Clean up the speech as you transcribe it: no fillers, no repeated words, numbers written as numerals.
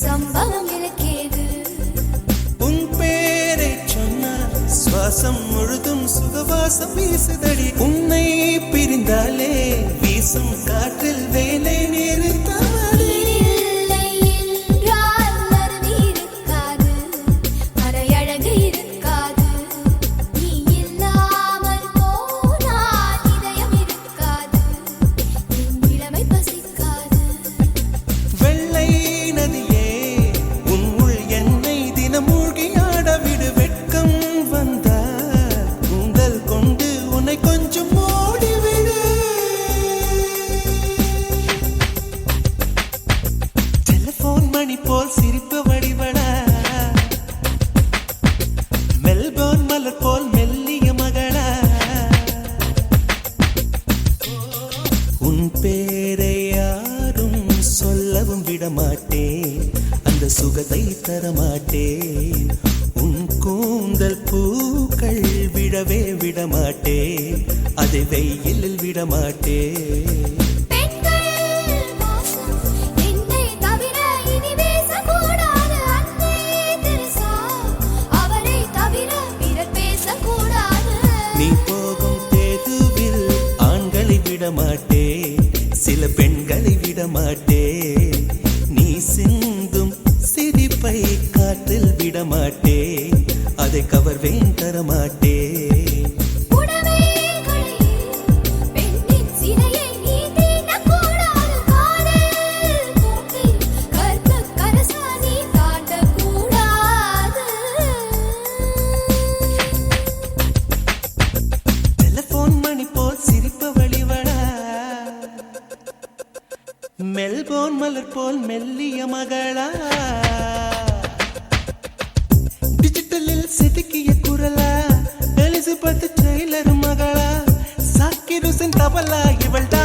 சம்பவம் இலக்கியது. உன் பேரை சொன்னால் சுவாசம் முழுதும் சுகவாசம் வீசுதடி. உன்னை பிரிந்தாலே வீசும் காற்றில் வேலை நிறுத்தவடி. போல் சிரிப்பு வடிவடா மெல்போர்ன் மலர் போல் மெல்லிய மகளா. உன் பேரை யாரும் சொல்லவும் விடமாட்டேன், அந்த சுகத்தை தரமாட்டேன். உன் கூந்தல் பூக்கள் விடவே விடமாட்டேன், அதை வெயிலில் விடமாட்டேன். நீ போகும் தேதுவில் ஆண்களை விடமாட்டே, சில பெண்களை விடமாட்டே. நீ சிந்தும் சிரிப்பை காற்றில் விடமாட்டே, அதை கவர்வேன் தரமாட்டே. மெல்போர்ன் மலர் போல் மெல்லிய மகளா, டிஜிட்டலில் செதுக்கிய குரலா, எலிசபெத் டெய்லர் மகளா, சாக்கிர் ஹுசைன் தபலா இவள்டா.